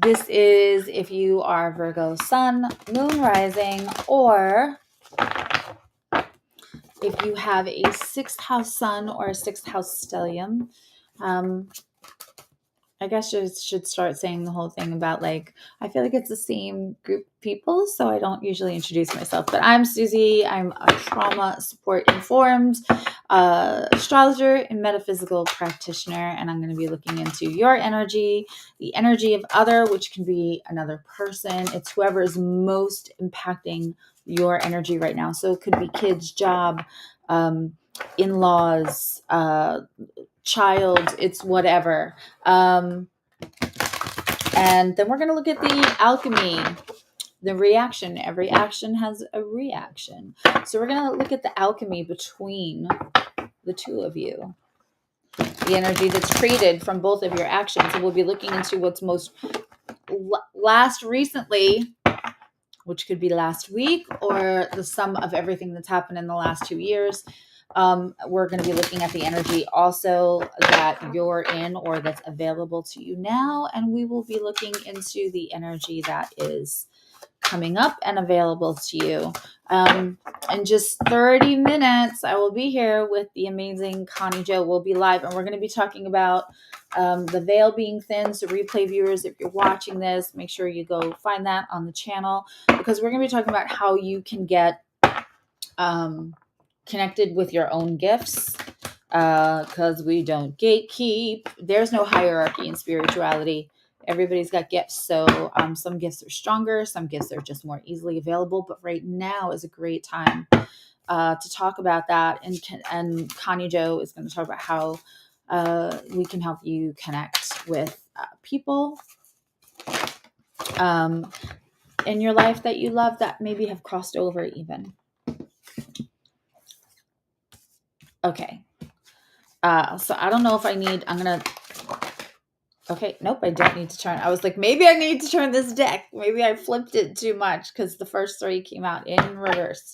This is if you are Virgo sun, moon rising, or if you have a 6th house sun or a 6th house stellium. I guess I should start saying the whole thing about like, I feel like it's the same group of people, so I don't usually introduce myself. But I'm Suzzy. I'm a trauma support informed astrologer and metaphysical practitioner, and I'm going to be looking into your energy, the energy of other, which can be another person. It's whoever is most impacting your energy right now. So it could be kids, job, in-laws, child, it's whatever. And then we're going to look at the alchemy, the reaction. Every action has a reaction. So we're going to look at the alchemy between the two of you, the energy that's created from both of your actions. And we'll be looking into what's most recently, which could be last week or the sum of everything that's happened in the last 2 years. We're going to be looking at the energy also that you're in or that's available to you now. And we will be looking into the energy that is coming up and available to you. In just 30 minutes, I will be here with the amazing Connie Jo. We'll be live and we're going to be talking about the veil being thin. So replay viewers, if you're watching this, make sure you go find that on the channel, because we're going to be talking about how you can get connected with your own gifts, because we don't gatekeep. There's no hierarchy in spirituality. Everybody's got gifts. So some gifts are stronger, some gifts are just more easily available. But right now is a great time to talk about that. And Connie Jo is going to talk about how we can help you connect with people in your life that you love that maybe have crossed over even. Okay. So I don't know if okay, nope, I don't need to turn. I was like, maybe I need to turn this deck. Maybe I flipped it too much because the first 3 came out in reverse.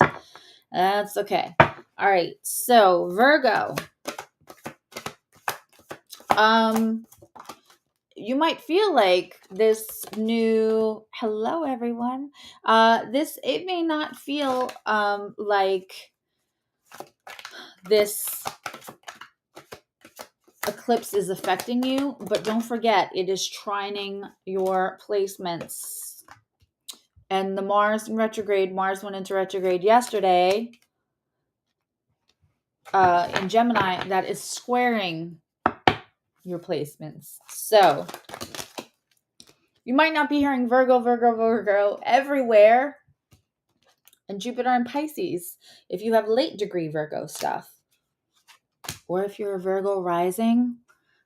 That's okay. All right, so Virgo. You might feel like this new, hello everyone. It may not feel like this eclipse is affecting you, but don't forget, it is trining your placements. And the Mars in retrograde, Mars went into retrograde yesterday in Gemini, that is squaring your placements. So you might not be hearing Virgo everywhere, and Jupiter in Pisces if you have late degree Virgo stuff. Or if you're a Virgo rising,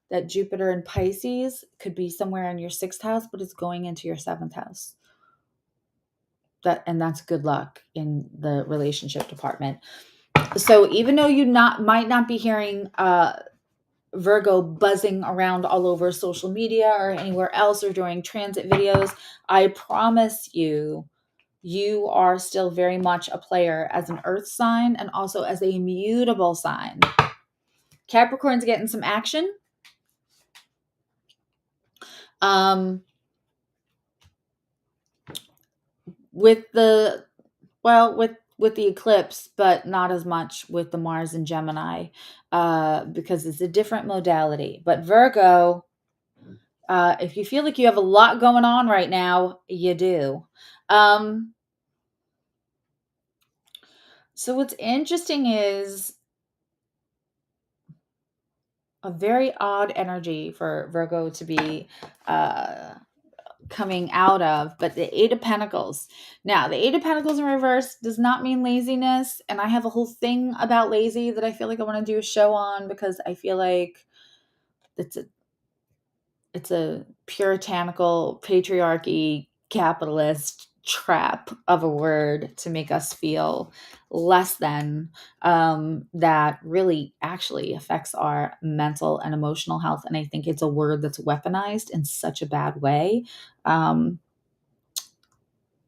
that Jupiter in Pisces could be somewhere in your 6th house, but it's going into your 7th house. That's good luck in the relationship department. So even though you might not be hearing Virgo buzzing around all over social media or anywhere else or during transit videos, I promise you, you are still very much a player as an earth sign and also as a mutable sign. Capricorn's getting some action. With the eclipse, but not as much with the Mars and Gemini, because it's a different modality. But Virgo, if you feel like you have a lot going on right now, you do. So what's interesting is a very odd energy for Virgo to be coming out of, but the 8 of Pentacles. Now, the 8 of Pentacles in reverse does not mean laziness, and I have a whole thing about lazy that I feel like I want to do a show on, because I feel like it's a puritanical, patriarchy, capitalist trap of a word to make us feel less than, that really actually affects our mental and emotional health. And I think it's a word that's weaponized in such a bad way.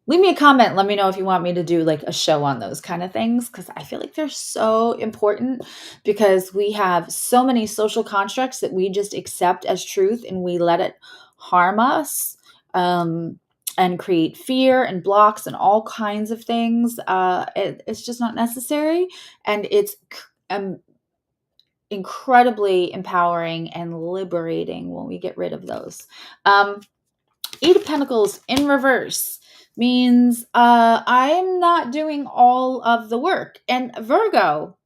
Leave me a comment. Let me know if you want me to do like a show on those kind of things, because I feel like they're so important, because we have so many social constructs that we just accept as truth and we let it harm us. and create fear and blocks and all kinds of things. It's just not necessary. And it's incredibly empowering and liberating when we get rid of those. Eight of Pentacles in reverse means I'm not doing all of the work. And Virgo,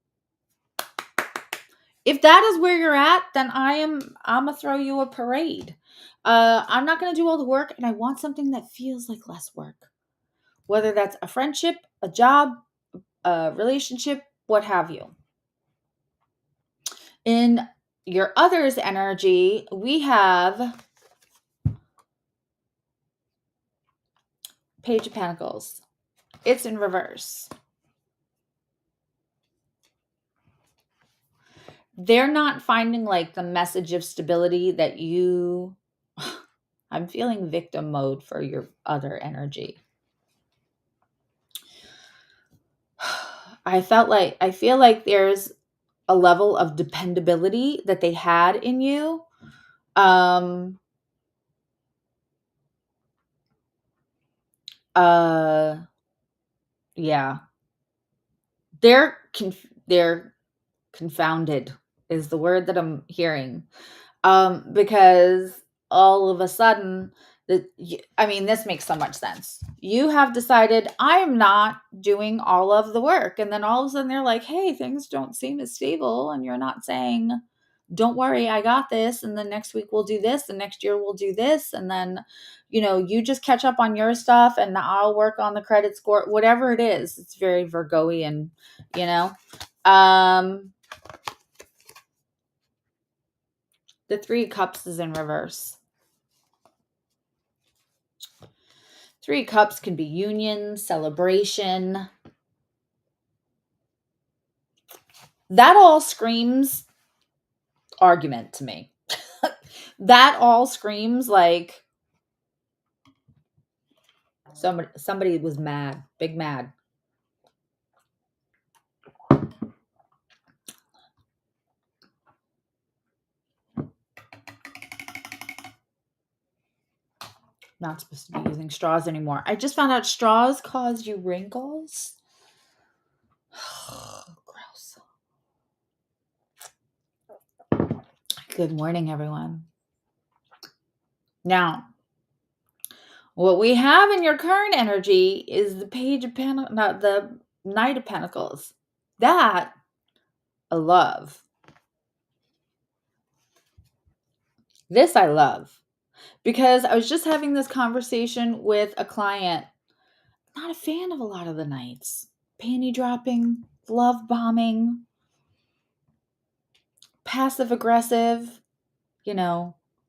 if that is where you're at, then I'm gonna throw you a parade. I'm not gonna do all the work, and I want something that feels like less work. Whether that's a friendship, a job, a relationship, what have you. In your others energy, we have Page of Pentacles. It's in reverse. They're not finding like the message of stability that you I'm feeling victim mode for your other energy. I feel like there's a level of dependability that they had in you. Yeah. They're confounded is the word that I'm hearing. Because all of a sudden, this makes so much sense. You have decided I'm not doing all of the work, and then all of a sudden they're like, "Hey, things don't seem as stable," and you're not saying, "Don't worry, I got this." And then next week we'll do this, and next year we'll do this, and then, you just catch up on your stuff, and I'll work on the credit score, whatever it is. It's very Virgoian, The Three of Cups is in reverse. Three of Cups can be union, celebration. That all screams argument to me. That all screams like somebody was mad, big mad. Not supposed to be using straws anymore. I just found out straws cause you wrinkles. Gross. Good morning, everyone. Now, what we have in your current energy is the Page of Pentacles, not the Knight of Pentacles. That I love. This I love. Because I was just having this conversation with a client. Not a fan of a lot of the Knights. Panty dropping, love bombing, passive aggressive,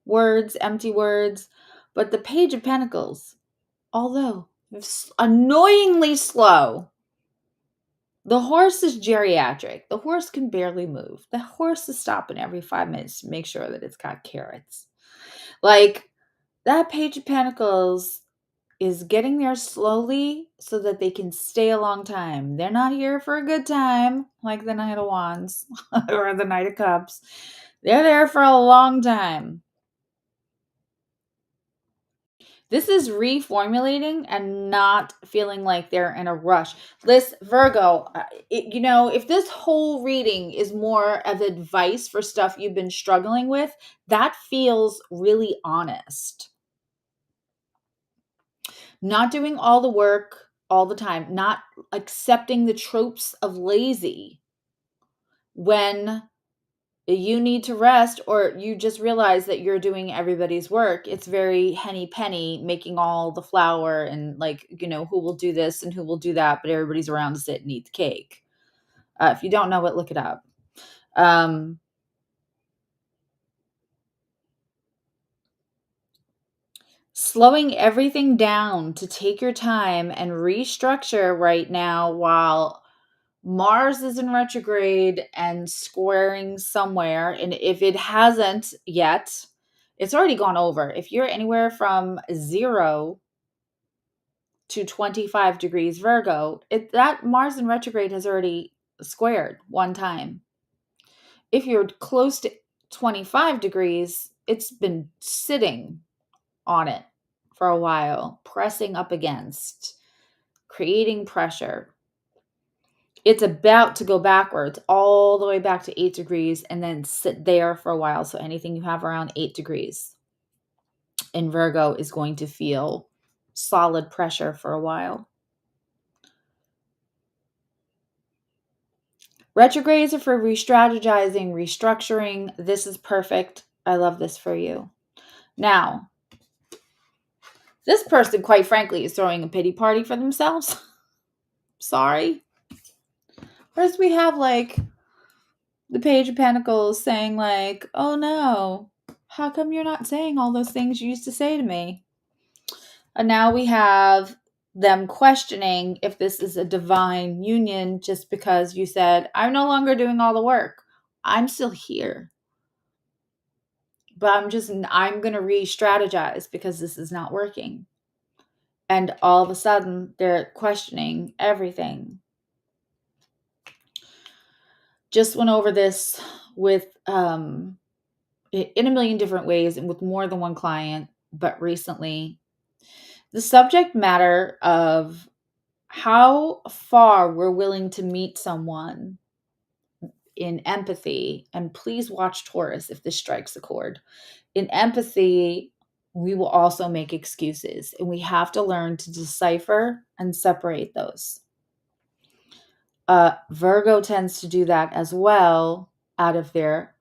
words, empty words. But the Page of Pentacles, although annoyingly slow, the horse is geriatric. The horse can barely move. The horse is stopping every 5 minutes to make sure that it's got carrots. Like, that Page of Pentacles is getting there slowly so that they can stay a long time. They're not here for a good time, like the Knight of Wands or the Knight of Cups. They're there for a long time. This is reformulating and not feeling like they're in a rush. This Virgo, if this whole reading is more of advice for stuff you've been struggling with, that feels really honest. Not doing all the work all the time, not accepting the tropes of lazy when you need to rest or you just realize that you're doing everybody's work. It's very henny penny, making all the flour and who will do this and who will do that, but everybody's around to sit and eat the cake. If you don't know it, look it up. Slowing everything down to take your time and restructure right now while Mars is in retrograde and squaring somewhere. And if it hasn't yet, it's already gone over. If you're anywhere from 0 to 25 degrees Virgo, that Mars in retrograde has already squared one time. If you're close to 25 degrees, it's been sitting on it for a while, pressing up against, creating pressure. It's about to go backwards all the way back to 8 degrees and then sit there for a while. So anything you have around 8 degrees in Virgo is going to feel solid pressure for a while. Retrogrades are for re-strategizing, restructuring. This is perfect. I love this for you. Now, this person, quite frankly, is throwing a pity party for themselves. Sorry. First, we have like the Page of Pentacles saying like, oh no, how come you're not saying all those things you used to say to me? And now we have them questioning if this is a divine union just because you said, I'm no longer doing all the work. I'm still here. But I'm going to re-strategize because this is not working. And all of a sudden, they're questioning everything. Just went over this with in a million different ways and with more than one client, but recently. The subject matter of how far we're willing to meet someone in empathy, and please watch Taurus if this strikes a chord. In empathy, we will also make excuses, and we have to learn to decipher and separate those. Virgo tends to do that as well out of their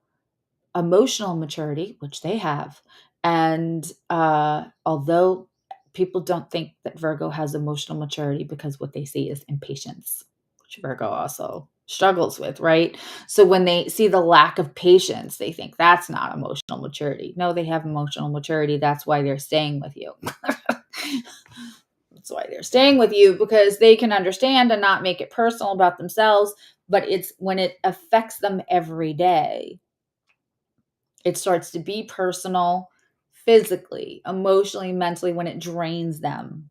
emotional maturity, which they have. And although people don't think that Virgo has emotional maturity because what they see is impatience, which Virgo also struggles with, right? So when they see the lack of patience, they think that's not emotional maturity. No, they have emotional maturity. That's why they're staying with you. That's why they're staying with you, because they can understand and not make it personal about themselves. But it's when it affects them every day, it starts to be personal, physically, emotionally, mentally, when it drains them.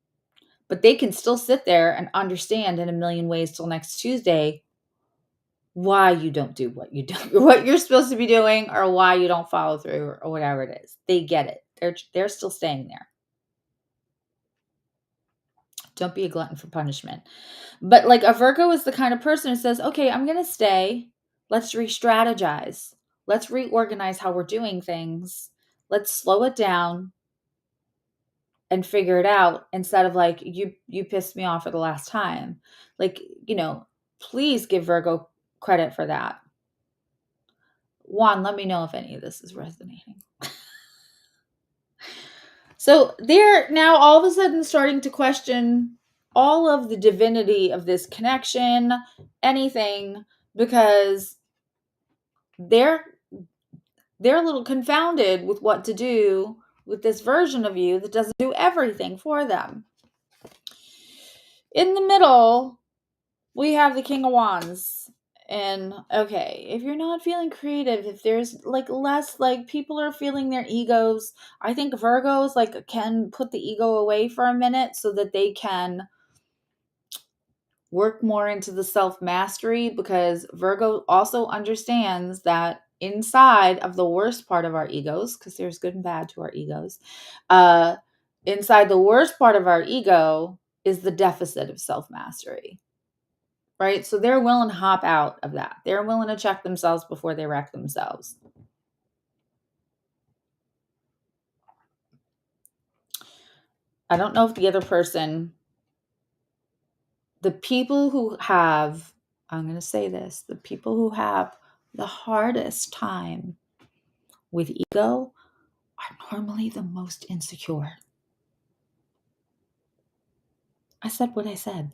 But they can still sit there and understand in a million ways till next Tuesday why you don't do what you do, what you're supposed to be doing, or why you don't follow through, or whatever it is. They get it. They're still staying there. Don't be a glutton for punishment. But like a Virgo is the kind of person who says, okay, I'm going to stay. Let's re-strategize. Let's reorganize how we're doing things. Let's slow it down and figure it out, instead of like, you pissed me off for the last time. Like, please give Virgo credit for that. Juan, let me know if any of this is resonating. So they're now all of a sudden starting to question all of the divinity of this connection, anything, because they're a little confounded with what to do with this version of you that doesn't do everything for them. In the middle, we have the King of Wands. And okay, if you're not feeling creative, if there's like less, like people are feeling their egos, I think Virgos like can put the ego away for a minute so that they can work more into the self-mastery, because Virgo also understands that inside of the worst part of our egos, because there's good and bad to our egos, inside the worst part of our ego is the deficit of self-mastery. Right? So they're willing to hop out of that. They're willing to check themselves before they wreck themselves. I don't know if the other person, the people who have, I'm going to say this, the people who have the hardest time with ego are normally the most insecure. I said what I said.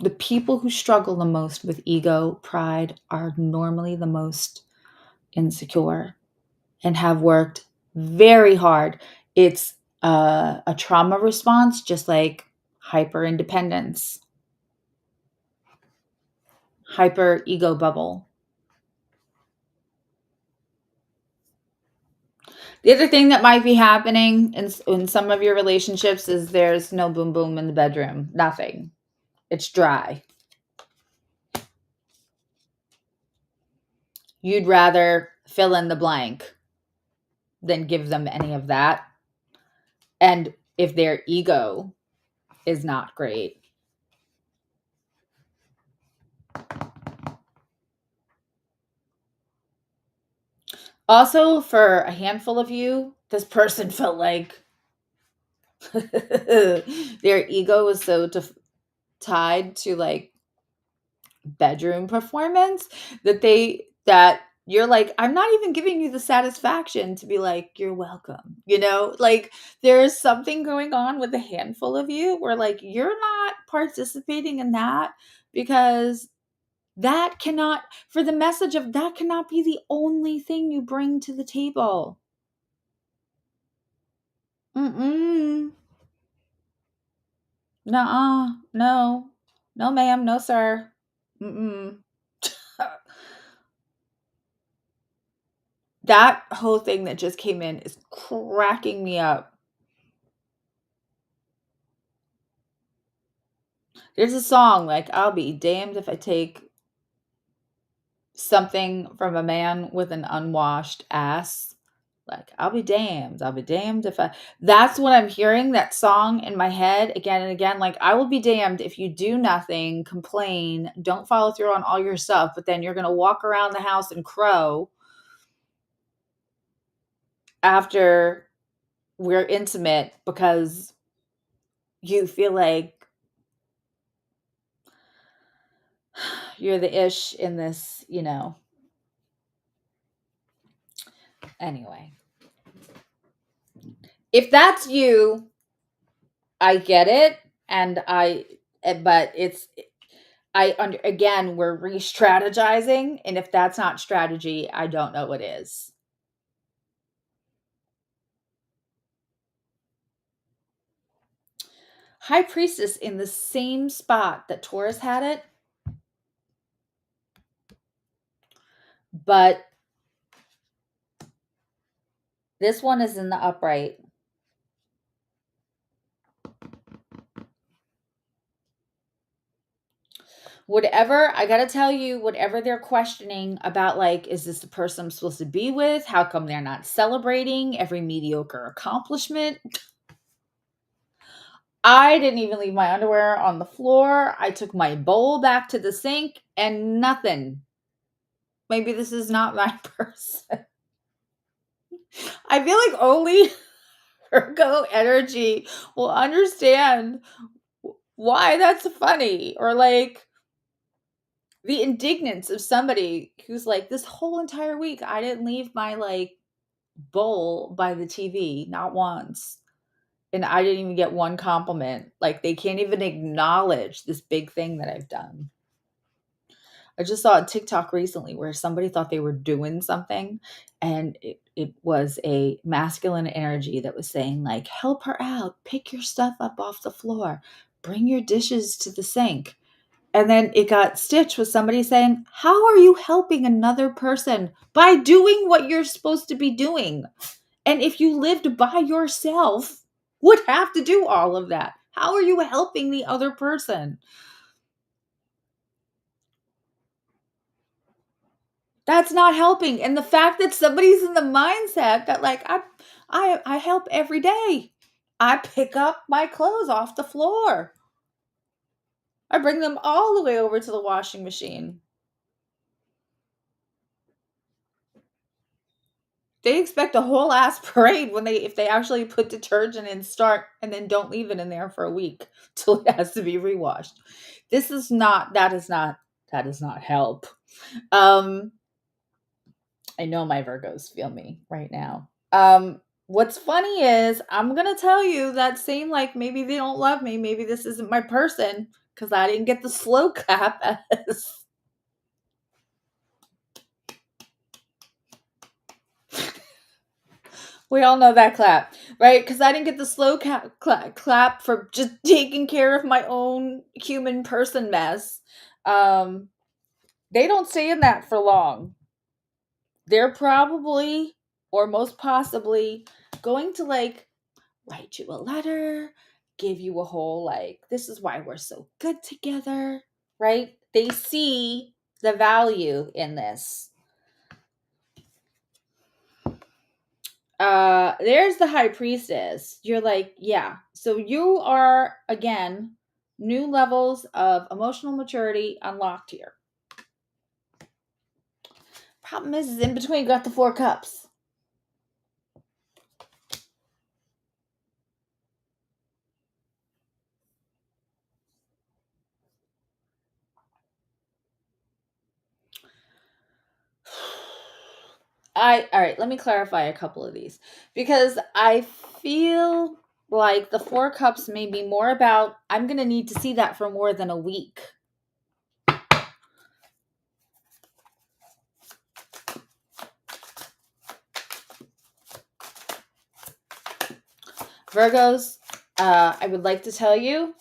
The people who struggle the most with ego, pride, are normally the most insecure and have worked very hard. It's a trauma response, just like hyper independence, hyper ego bubble. The other thing that might be happening in some of your relationships is there's no boom boom in the bedroom. Nothing. It's dry. You'd rather fill in the blank than give them any of that. And if their ego is not great. Also, for a handful of you, this person felt like their ego was so tied to like bedroom performance that you're like, I'm not even giving you the satisfaction to be like, you're welcome. Like there's something going on with a handful of you where like you're not participating in that because that cannot, for the message of that cannot be the only thing you bring to the table. Mm-mm. Nuh-uh. No. No, ma'am. No, sir. Mm-mm. That whole thing that just came in is cracking me up. There's a song like, I'll be damned if I take something from a man with an unwashed ass. Like, I'll be damned. I'll be damned if I. That's what I'm hearing, that song in my head again and again. Like, I will be damned if you do nothing, complain, don't follow through on all your stuff, but then you're going to walk around the house and crow after we're intimate because you feel like you're the ish in this, Anyway, if that's you, I get it. But again, we're re-strategizing. And if that's not strategy, I don't know what is. High Priestess in the same spot that Taurus had it. But this one is in the upright. Whatever, I gotta tell you, whatever they're questioning about, like, is this the person I'm supposed to be with? How come they're not celebrating every mediocre accomplishment? I didn't even leave my underwear on the floor. I took my bowl back to the sink and nothing. Maybe this is not my person. I feel like only Virgo energy will understand why that's funny, or like the indignance of somebody who's like, this whole entire week I didn't leave my like bowl by the TV, not once. And I didn't even get one compliment. Like they can't even acknowledge this big thing that I've done. I just saw a TikTok recently where somebody thought they were doing something, and it was a masculine energy that was saying like, help her out, pick your stuff up off the floor, bring your dishes to the sink. And then it got stitched with somebody saying, how are you helping another person by doing what you're supposed to be doing? And if you lived by yourself, would have to do all of that. How are you helping the other person? That's not helping. And the fact that somebody's in the mindset that like I help every day. I pick up my clothes off the floor. I bring them all the way over to the washing machine. They expect a whole ass parade if they actually put detergent and start and then don't leave it in there for a week till it has to be rewashed. That is not help. I know my Virgos feel me right now. What's funny is I'm gonna tell you that same like maybe they don't love me, maybe this isn't my person because I didn't get the slow clap as we all know that clap, right? Because I didn't get the slow clap for just taking care of my own human person mess. They don't stay in that for long. They're probably, or most possibly, going to like write you a letter, give you a whole like, this is why we're so good together, right? They see the value in this. there's the High Priestess. You're like, yeah. So you are, again, new levels of emotional maturity unlocked here. Problem is in between you got the Four Cups. All right, let me clarify a couple of these, because I feel like the Four Cups may be more about, I'm going to need to see that for more than a week. Virgos, I would like to tell you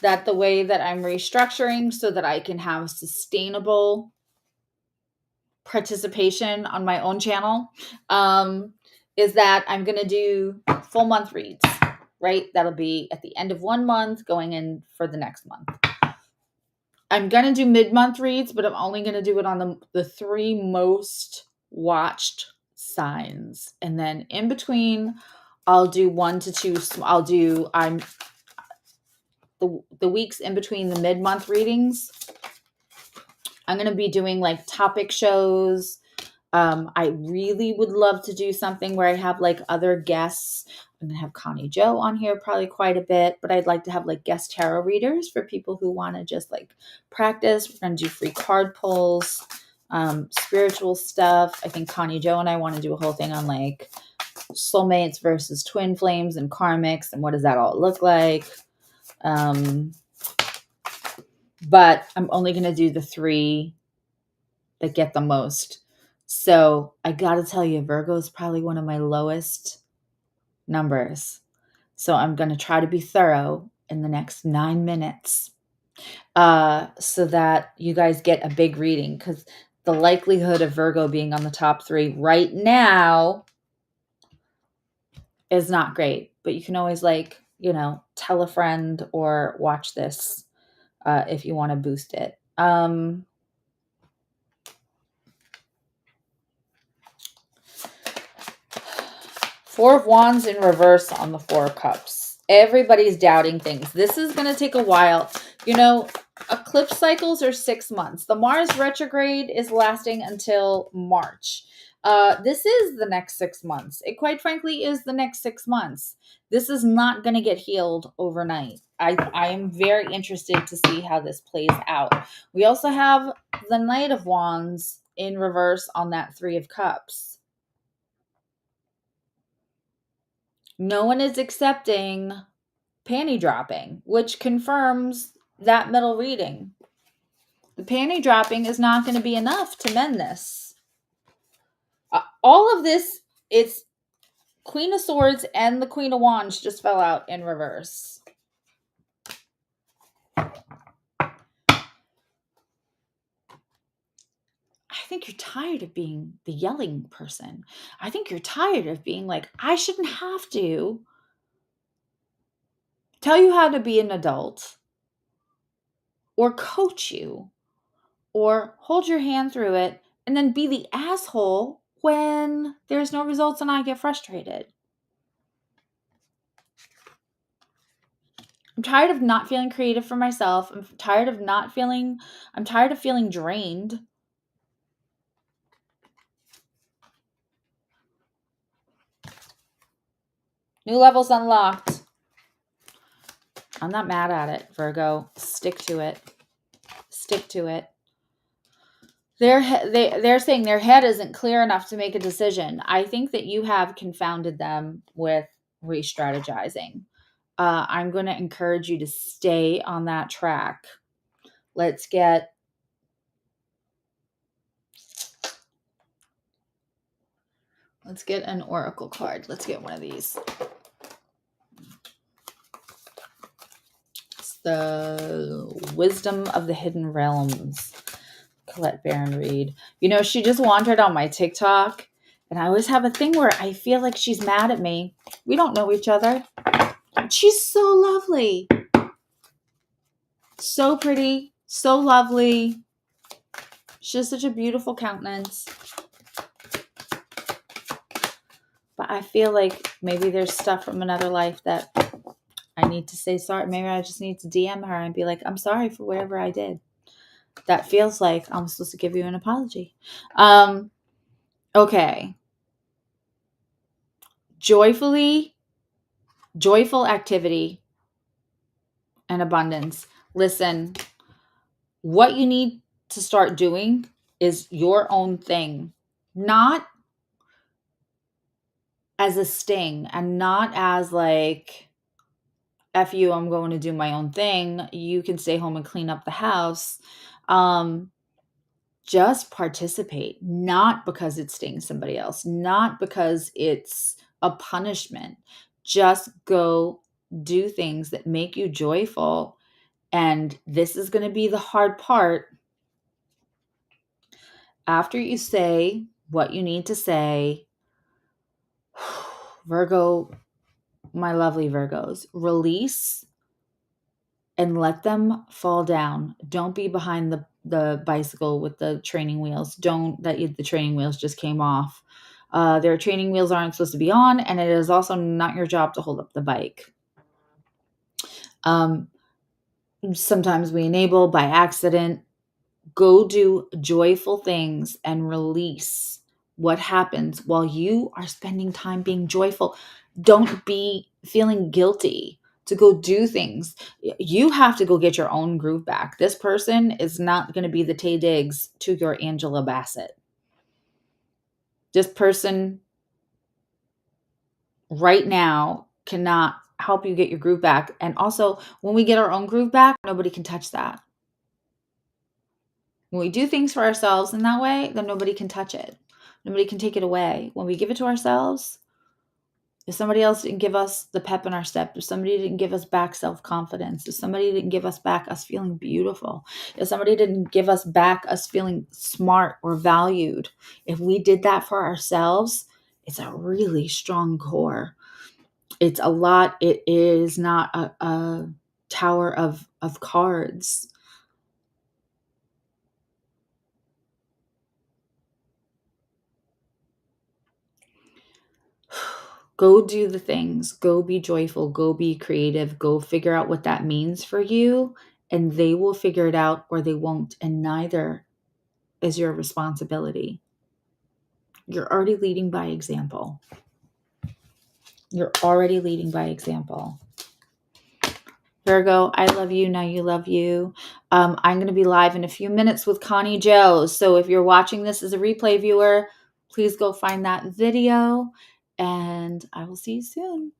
that the way that I'm restructuring so that I can have sustainable participation on my own channel is that I'm going to do full month reads, right? That'll be at the end of one month going in for the next month. I'm going to do mid-month reads, but I'm only going to do it on the 3 most watched signs. And then in between, I'll do 1 to 2. The weeks in between the mid-month readings, I'm going to be doing like topic shows. I really would love to do something where I have like other guests. I'm going to have Connie Joe on here probably quite a bit, but I'd like to have like guest tarot readers for people who want to just like practice. We're going to do free card pulls, spiritual stuff. I think Connie Joe and I want to do a whole thing on like soulmates versus twin flames and karmics and what does that all look like. But I'm only going to do the 3 that get the most. So I got to tell you, Virgo is probably one of my lowest numbers. So I'm going to try to be thorough in the next 9 minutes so that you guys get a big reading, because the likelihood of Virgo being on the top 3 right now is not great. But you can always tell a friend or watch this if you want to boost it. Four of Wands in reverse on the Four of Cups. Everybody's doubting things. This is going to take a while. Eclipse cycles are 6 months. The Mars retrograde is lasting until March. This is the next 6 months. It quite frankly is the next 6 months. This is not going to get healed overnight. I am very interested to see how this plays out. We also have the Knight of Wands in reverse on that 3 of Cups. No one is accepting panty dropping, which confirms that middle reading. The panty dropping is not going to be enough to mend this. All of this, it's Queen of Swords and the Queen of Wands just fell out in reverse. I think you're tired of being the yelling person. I think you're tired of being like, I shouldn't have to tell you how to be an adult or coach you or hold your hand through it and then be the asshole when there's no results and I get frustrated. I'm tired of not feeling creative for myself. I'm tired of feeling drained. New levels unlocked. I'm not mad at it, Virgo. Stick to it. Stick to it. They're saying their head isn't clear enough to make a decision. I think that you have confounded them with re-strategizing. I'm going to encourage you to stay on that track. Let's get an oracle card. Let's get one of these. It's the Wisdom of the Hidden Realms. Colette Baron Reed. She just wandered on my TikTok, and I always have a thing where I feel like she's mad at me. We don't know each other. She's so lovely. So pretty. So lovely. She has such a beautiful countenance. But I feel like maybe there's stuff from another life that I need to say sorry. Maybe I just need to DM her and be like, I'm sorry for whatever I did. That feels like I'm supposed to give you an apology. Okay. Joyful activity and abundance. Listen, what you need to start doing is your own thing, not as a sting and not as like, F you, I'm going to do my own thing. You can stay home and clean up the house. Just participate, not because it stings somebody else, not because it's a punishment. Just go do things that make you joyful. And this is going to be the hard part. After you say what you need to say, Virgo, my lovely Virgos, release and let them fall down. Don't be behind the bicycle with the training wheels. The training wheels just came off. Their training wheels aren't supposed to be on, and it is also not your job to hold up the bike. Sometimes we enable by accident. Go do joyful things and release what happens while you are spending time being joyful. Don't be feeling guilty to go do things. You have to go get your own groove back. This person is not going to be the Taye Diggs to your Angela Bassett. This person right now cannot help you get your groove back. And also, when we get our own groove back, nobody can touch that. When we do things for ourselves in that way, then nobody can touch it. Nobody can take it away. When we give it to ourselves, if somebody else didn't give us the pep in our step, if somebody didn't give us back self-confidence, if somebody didn't give us back us feeling beautiful, if somebody didn't give us back us feeling smart or valued, if we did that for ourselves, it's a really strong core. It's a lot. It is not a tower of cards. Go do the things, go be joyful, go be creative, go figure out what that means for you, and they will figure it out or they won't, and neither is your responsibility. You're already leading by example. You're already leading by example. Virgo, I love you. Now you love you. I'm going to be live in a few minutes with Connie Joe. So if you're watching this as a replay viewer, please go find that video and I will see you soon.